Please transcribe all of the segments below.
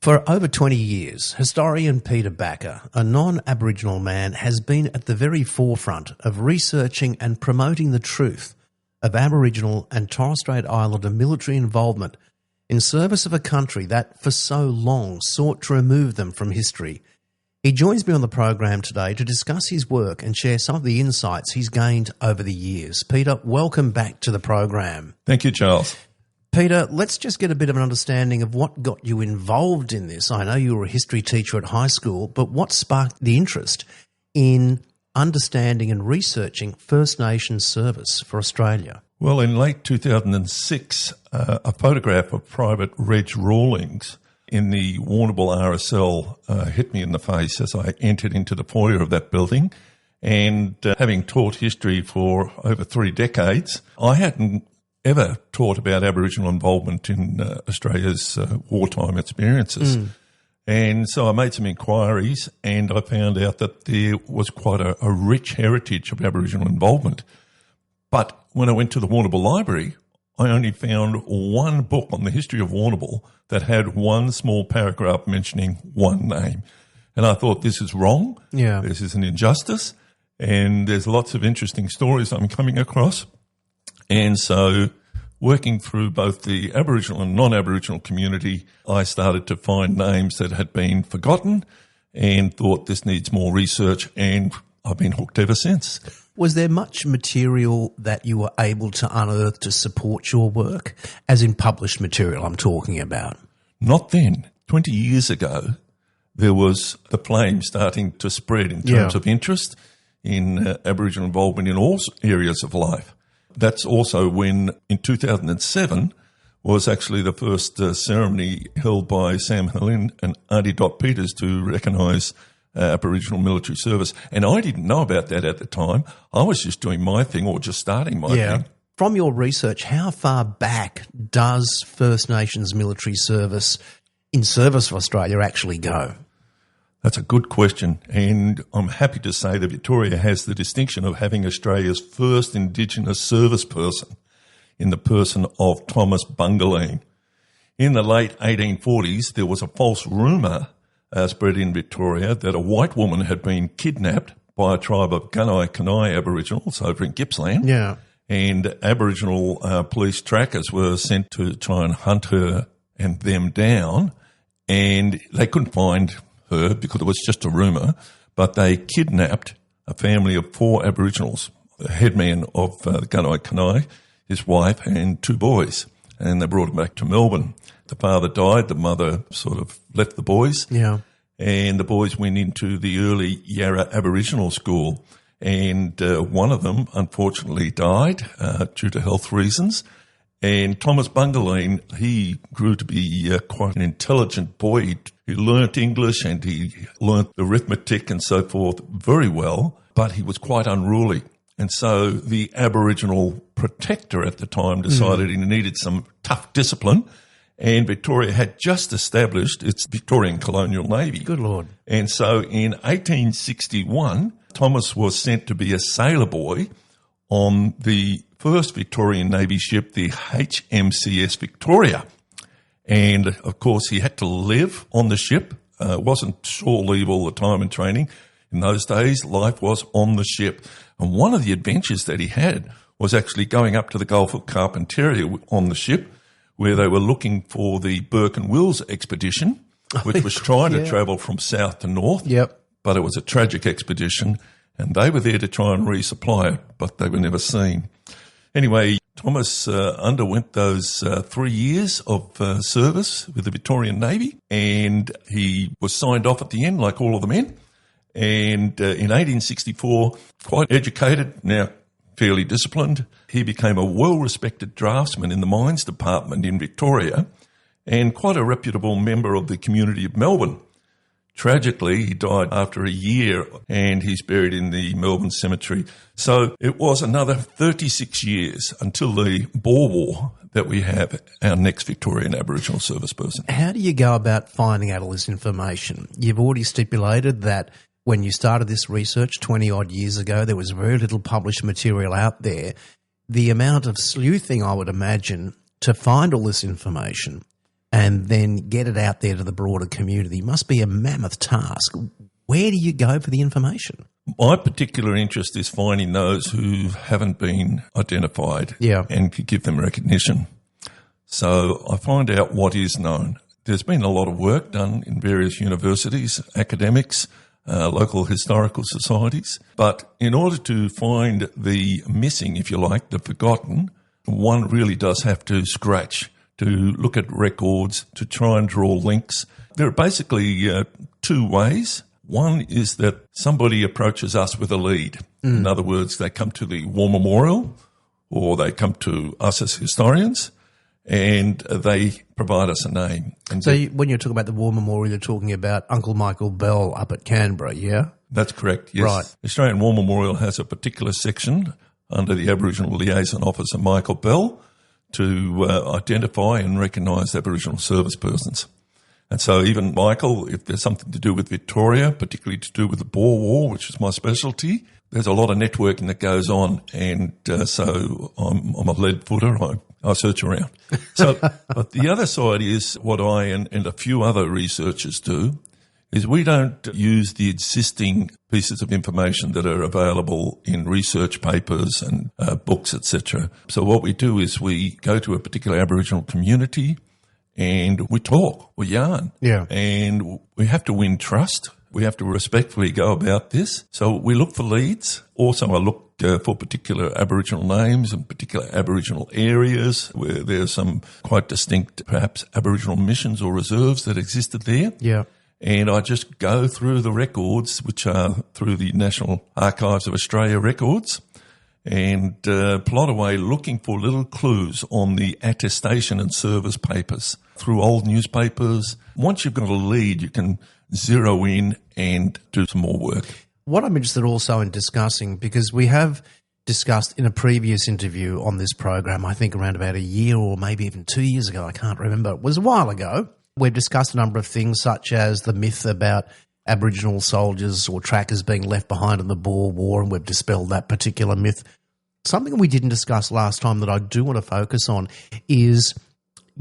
For over 20 years, historian Peter Bakker, a non-Aboriginal man, has been at the very forefront of researching and promoting the truth of Aboriginal and Torres Strait Islander military involvement in service of a country that for so long sought to remove them from history. He joins me on the program today to discuss his work and share some of the insights he's gained over the years. Peter, welcome back to the program. Thank you, Charles. Peter, let's just get a bit of an understanding of what got you involved in this. I know you were a history teacher at high school, but what sparked the interest in understanding and researching First Nations service for Australia? Well, in late 2006, a photograph of Private Reg Rawlings in the Warrnambool RSL hit me in the face as I entered into the foyer of that building. And having taught history for over 3 decades, I hadn't ever taught about Aboriginal involvement in Australia's wartime experiences. And so I made some inquiries and I found out that there was quite a rich heritage of Aboriginal involvement. But when I went to the Warrnambool Library, I only found one book on the history of Warrnambool that had one small paragraph mentioning one name. And I thought, this is wrong. Yeah. This is an injustice. And there's lots of interesting stories I'm coming across. And so working through both the Aboriginal and non-Aboriginal community, I started to find names that had been forgotten and thought this needs more research, and I've been hooked ever since. Was there much material that you were able to unearth to support your work, as in published material I'm talking about? Not then. 20 years ago, there was the flame starting to spread in terms of interest in Aboriginal involvement in all areas of life. That's also when, in 2007, was actually the first ceremony held by Sam Helin and Auntie Dot Peters to recognise Aboriginal military service. And I didn't know about that at the time. I was just doing my thing or just starting my thing. From your research, how far back does First Nations military service in service for Australia actually go? That's a good question, and I'm happy to say that Victoria has the distinction of having Australia's first Indigenous service person in the person of Thomas Bungaleen. In the late 1840s, there was a false rumour spread in Victoria that a white woman had been kidnapped by a tribe of Gunai Aboriginals over in Gippsland. Yeah. And Aboriginal police trackers were sent to try and hunt her and them down, and they couldn't find her because it was just a rumour, but they kidnapped a family of 4 Aboriginals, the headman of Gunai, his wife and 2 boys, and they brought them back to Melbourne. The father died, the mother sort of left the boys, and the boys went into the early Yarra Aboriginal School, and one of them unfortunately died due to health reasons. And Thomas Bungaleen, he grew to be quite an intelligent boy. He learnt English and he learnt arithmetic and so forth very well, but he was quite unruly. And so the Aboriginal protector at the time decided he needed some tough discipline, and Victoria had just established its Victorian Colonial Navy. Good Lord. And so in 1861, Thomas was sent to be a sailor boy on the first Victorian Navy ship, the HMCS Victoria. And, of course, he had to live on the ship. Wasn't shore leave all the time in training. In those days, life was on the ship. And one of the adventures that he had was actually going up to the Gulf of Carpentaria on the ship, where they were looking for the Burke and Wills expedition, which was trying to travel from south to north. But it was a tragic expedition, and they were there to try and resupply it, but they were never seen. Anyway, Thomas underwent those 3 years of service with the Victorian Navy, and he was signed off at the end like all of the men. And in 1864, quite educated, now fairly disciplined, he became a well-respected draftsman in the mines department in Victoria and quite a reputable member of the community of Melbourne. Tragically, he died after a year and he's buried in the Melbourne Cemetery. So it was another 36 years until the Boer War that we have our next Victorian Aboriginal service person. How do you go about finding out all this information? You've already stipulated that when you started this research 20-odd years ago, there was very little published material out there. The amount of sleuthing, I would imagine, to find all this information and then get it out there to the broader community must be a mammoth task. Where do you go for the information? My particular interest is finding those who haven't been identified and to give them recognition. So I find out what is known. There's been a lot of work done in various universities, academics, local historical societies. But in order to find the missing, if you like, the forgotten, one really does have to scratch, to look at records, to try and draw links. There are basically two ways. One is that somebody approaches us with a lead. In other words, they come to the War Memorial or they come to us as historians and they provide us a name. And so when you're talking about the War Memorial, you're talking about Uncle Michael Bell up at Canberra, yeah? That's correct, yes. Right. The Australian War Memorial has a particular section under the Aboriginal Liaison Officer Michael Bell to identify and recognise Aboriginal service persons. And so even Michael, if there's something to do with Victoria, particularly to do with the Boer War, which is my specialty, there's a lot of networking that goes on. And so I'm a lead footer. I search around. So but the other side is what I and a few other researchers do is we don't use the existing pieces of information that are available in research papers and books, etc. So what we do is we go to a particular Aboriginal community and we talk, we yarn. Yeah. And we have to win trust. We have to respectfully go about this. So we look for leads. Also, I look for particular Aboriginal names and particular Aboriginal areas where there's some quite distinct, perhaps, Aboriginal missions or reserves that existed there. Yeah. And I just go through the records, which are through the National Archives of Australia records, and plot away looking for little clues on the attestation and service papers through old newspapers. Once you've got a lead, you can zero in and do some more work. What I'm interested also in discussing, because we have discussed in a previous interview on this program, I think around about a year or maybe even 2 years ago, I can't remember, it was a while ago, we've discussed a number of things such as the myth about Aboriginal soldiers or trackers being left behind in the Boer War, and we've dispelled that particular myth. Something we didn't discuss last time that I do want to focus on is,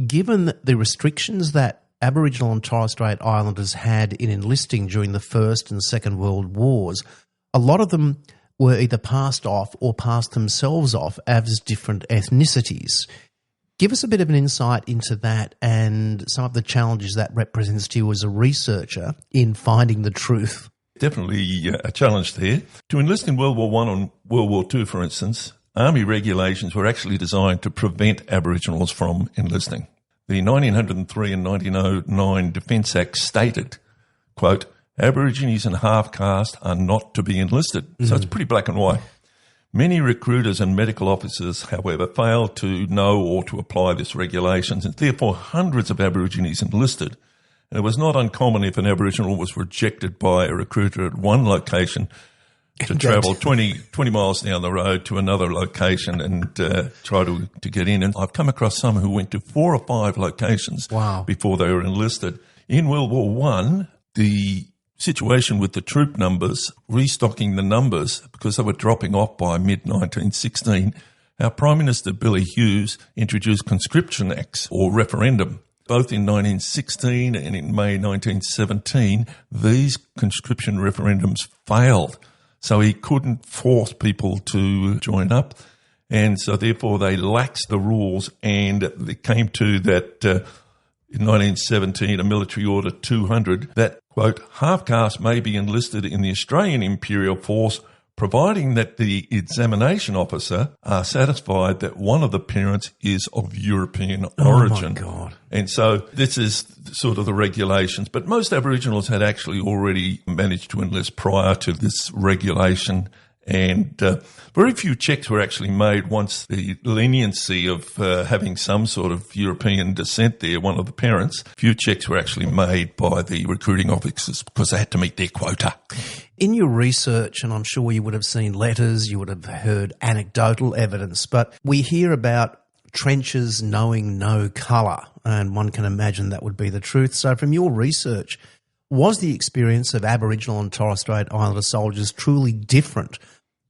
given the restrictions that Aboriginal and Torres Strait Islanders had in enlisting during the First and Second World Wars, a lot of them were either passed off or passed themselves off as different ethnicities. Give us a bit of an insight into that and some of the challenges that represents to you as a researcher in finding the truth. Definitely a challenge there. To enlist in World War I and World War II, for instance, Army regulations were actually designed to prevent Aboriginals from enlisting. The 1903 and 1909 Defence Act stated, quote, Aborigines and half-caste are not to be enlisted. So it's pretty black and white. Many recruiters and medical officers, however, failed to know or to apply this regulations, and therefore hundreds of Aborigines enlisted. And it was not uncommon if an Aboriginal was rejected by a recruiter at one location to travel 20 miles down the road to another location and try to get in. And I've come across some who went to 4 or 5 locations before they were enlisted. In World War I, the situation with the troop numbers, restocking the numbers, because they were dropping off by mid-1916, our Prime Minister, Billy Hughes, introduced conscription acts or referendum. Both in 1916 and in May 1917, these conscription referendums failed. So he couldn't force people to join up. And so therefore they laxed the rules, and it came to that in 1917, a military order 200 that, quote, half-caste may be enlisted in the Australian Imperial Force providing that the examination officer are satisfied that one of the parents is of European origin. Oh, my God. And so this is sort of the regulations. But most Aboriginals had actually already managed to enlist prior to this regulation. And very few checks were actually made once the leniency of having some sort of European descent there, one of the parents. Few checks were actually made by the recruiting officers because they had to meet their quota. In your research, and I'm sure you would have seen letters, you would have heard anecdotal evidence, but we hear about trenches knowing no colour, and one can imagine that would be the truth. So from your research, was the experience of Aboriginal and Torres Strait Islander soldiers truly different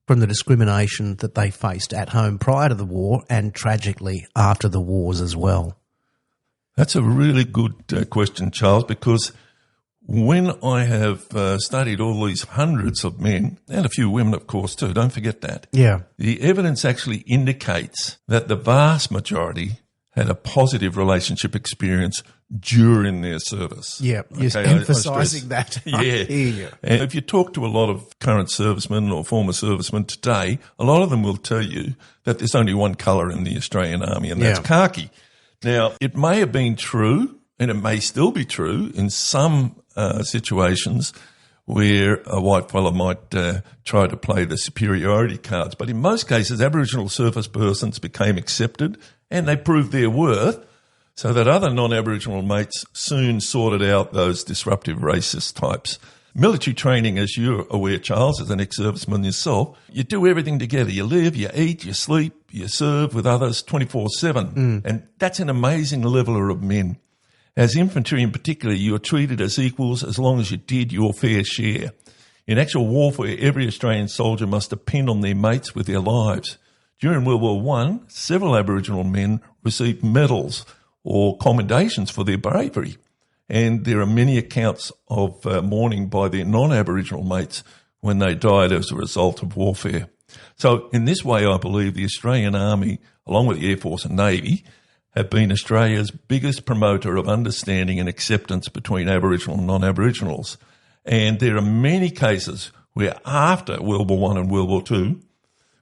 from the discrimination that they faced at home prior to the war and tragically after the wars as well? That's a really good question, Charles, because when I have studied all these hundreds of men, and a few women, of course, too, don't forget that. Yeah. The evidence actually indicates that the vast majority had a positive relationship experience during their service. Yeah, you're emphasising that. Yeah. I hear you. And if you talk to a lot of current servicemen or former servicemen today, a lot of them will tell you that there's only one colour in the Australian Army, and that's khaki. Now, it may have been true, and it may still be true in some situations where a white fella might try to play the superiority cards. But in most cases, Aboriginal service persons became accepted and they proved their worth, so that other non-Aboriginal mates soon sorted out those disruptive racist types. Military training, as you're aware, Charles, as an ex-serviceman yourself, you do everything together. You live, you eat, you sleep, you serve with others 24/7. And that's an amazing leveller of men. As infantry in particular, you are treated as equals as long as you did your fair share. In actual warfare, every Australian soldier must depend on their mates with their lives. During World War I, several Aboriginal men received medals or commendations for their bravery. And there are many accounts of mourning by their non-Aboriginal mates when they died as a result of warfare. So in this way, I believe the Australian Army, along with the Air Force and Navy, have been Australia's biggest promoter of understanding and acceptance between Aboriginal and non-Aboriginals. And there are many cases where after World War I and World War II,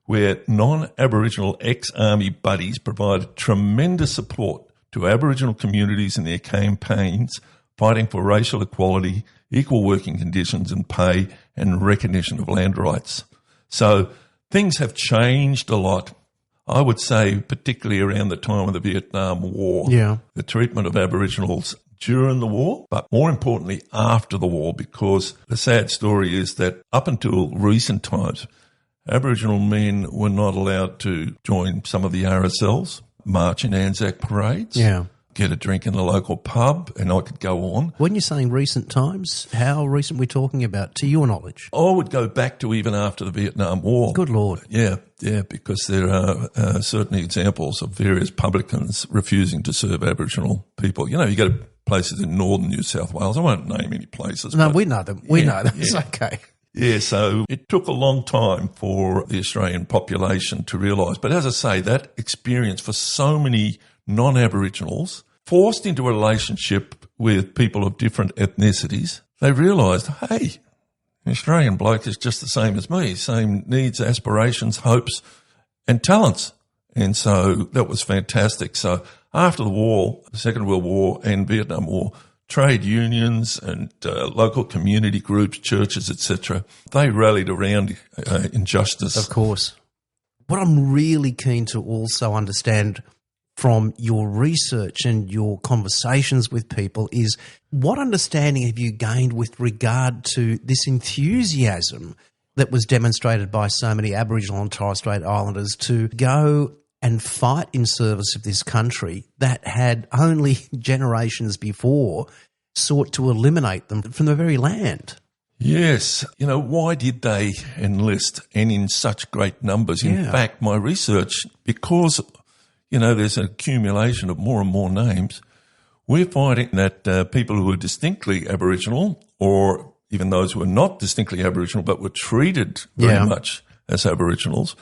where non-Aboriginal ex-Army buddies provided tremendous support to Aboriginal communities in their campaigns fighting for racial equality, equal working conditions and pay, and recognition of land rights. So things have changed a lot. I would say particularly around the time of the Vietnam War, the treatment of Aboriginals during the war, but more importantly after the war, because the sad story is that up until recent times, Aboriginal men were not allowed to join some of the RSLs, march in Anzac parades, get a drink in the local pub, and I could go on. When you're saying recent times, how recent are we talking about, to your knowledge? I would go back to even after the Vietnam War. Good Lord. Yeah, because there are certainly examples of various publicans refusing to serve Aboriginal people. You know, you go to places in northern New South Wales. I won't name any places. No, we know them. We know them. It's okay. Yeah, so it took a long time for the Australian population to realise. But as I say, that experience for so many non-Aboriginals forced into a relationship with people of different ethnicities, they realised, hey, an Australian bloke is just the same as me, same needs, aspirations, hopes and talents. And so that was fantastic. So after the war, the Second World War and Vietnam War, trade unions and local community groups, churches, etc., they rallied around injustice. Of course. What I'm really keen to also understand from your research and your conversations with people is what understanding have you gained with regard to this enthusiasm that was demonstrated by so many Aboriginal and Torres Strait Islanders to go and fight in service of this country that had only generations before sought to eliminate them from the very land? Yes. You know, why did they enlist and in such great numbers? In fact, my research, because, you know, there's an accumulation of more and more names, we're finding that people who were distinctly Aboriginal, or even those who were not distinctly Aboriginal but were treated very much as Aboriginals,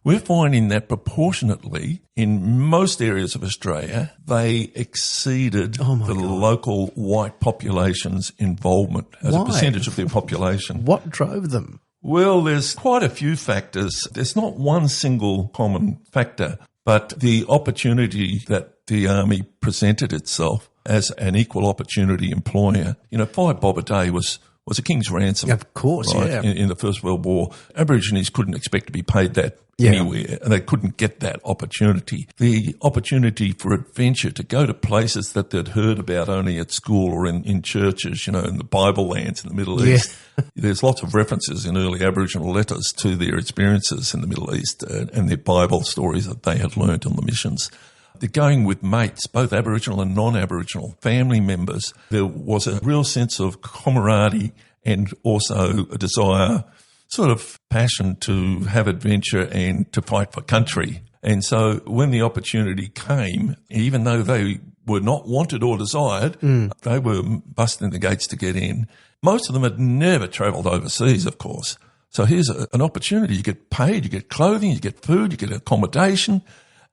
we're finding that proportionately in most areas of Australia, they exceeded the local white population's involvement as a percentage of their population. What drove them? Well, there's quite a few factors. There's not one single common factor, but the opportunity that the Army presented itself as an equal opportunity employer. You know, 5 bob a day was a king's ransom. Of course, right, in the First World War. Aborigines couldn't expect to be paid that anywhere, and they couldn't get that opportunity. The opportunity for adventure, to go to places that they'd heard about only at school or in churches, you know, in the Bible lands in the Middle East. There's lots of references in early Aboriginal letters to their experiences in the Middle East and their Bible stories that they had learnt on the missions. They're going with mates, both Aboriginal and non-Aboriginal, family members. There was a real sense of camaraderie and also a desire, sort of passion to have adventure and to fight for country. And so when the opportunity came, even though they were not wanted or desired. They were busting the gates to get in. Most of them had never travelled overseas, of course. So here's an opportunity. You get paid, you get clothing, you get food, you get accommodation,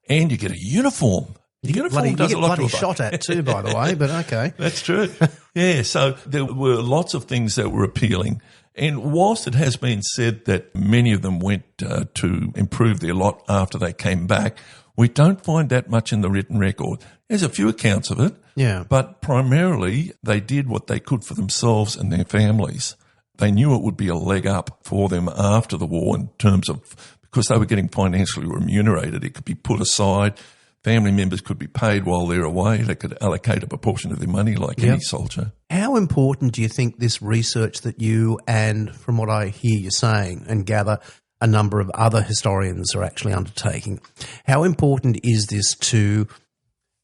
and you get a uniform. You get bloody shot at too, by the way, but okay. That's true. Yeah, so there were lots of things that were appealing. And whilst it has been said that many of them went to improve their lot after they came back, we don't find that much in the written record. There's a few accounts of it, but primarily they did what they could for themselves and their families. They knew it would be a leg up for them after the war in terms of, because they were getting financially remunerated, it could be put aside. Family members could be paid while they're away. They could allocate a proportion of their money like any soldier. How important do you think this research that you and, from what I hear you saying and gather, a number of other historians are actually undertaking, how important is this to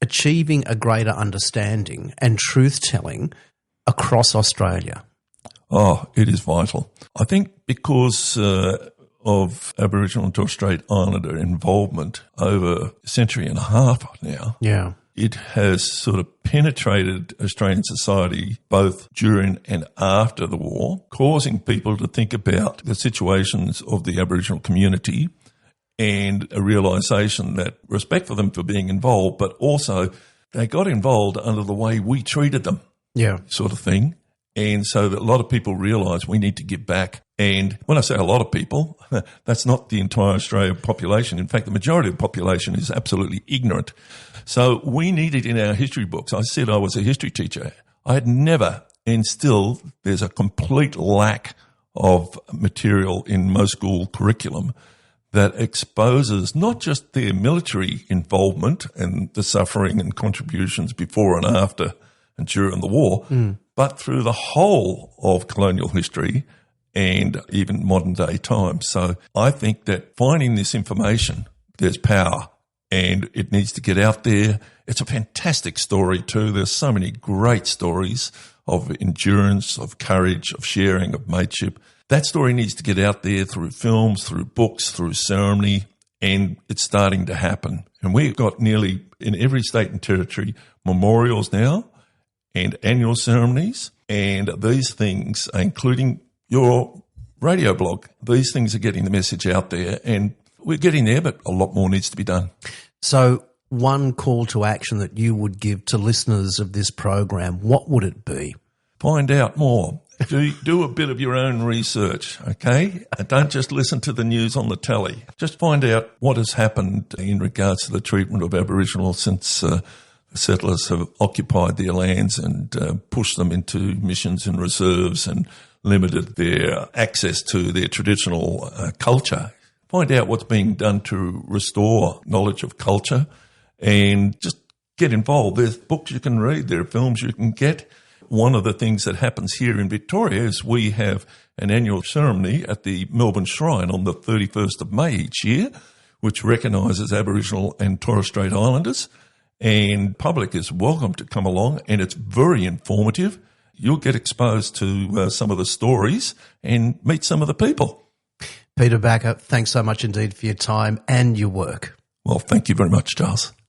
achieving a greater understanding and truth-telling across Australia? Oh, it is vital. I think because of Aboriginal and Torres Strait Islander involvement over a century and a half now, it has sort of penetrated Australian society both during and after the war, causing people to think about the situations of the Aboriginal community and a realisation that respect for them for being involved, but also they got involved under the way we treated them, sort of thing. And so that a lot of people realise we need to give back. And when I say a lot of people, that's not the entire Australian population. In fact, the majority of the population is absolutely ignorant. So we needed in our history books, I said I was a history teacher. I had never, and still there's a complete lack of material in most school curriculum that exposes not just their military involvement and the suffering and contributions before and after and during the war, but through the whole of colonial history and even modern day times. So I think that finding this information, there's power and it needs to get out there. It's a fantastic story too. There's so many great stories of endurance, of courage, of sharing, of mateship. That story needs to get out there through films, through books, through ceremony, and it's starting to happen. And we've got nearly in every state and territory memorials now and annual ceremonies, and these things, including your radio blog, these things are getting the message out there, and we're getting there, but a lot more needs to be done. So one call to action that you would give to listeners of this program, what would it be? Find out more. Do a bit of your own research, okay? Don't just listen to the news on the telly. Just find out what has happened in regards to the treatment of Aboriginal since settlers have occupied their lands and pushed them into missions and reserves and limited their access to their traditional culture. Find out what's being done to restore knowledge of culture and just get involved. There's books you can read, there are films you can get. One of the things that happens here in Victoria is we have an annual ceremony at the Melbourne Shrine on the 31st of May each year, which recognises Aboriginal and Torres Strait Islanders. And public is welcome to come along, and it's very informative. You'll get exposed to some of the stories and meet some of the people. Peter Bakker, thanks so much indeed for your time and your work. Well, thank you very much, Charles.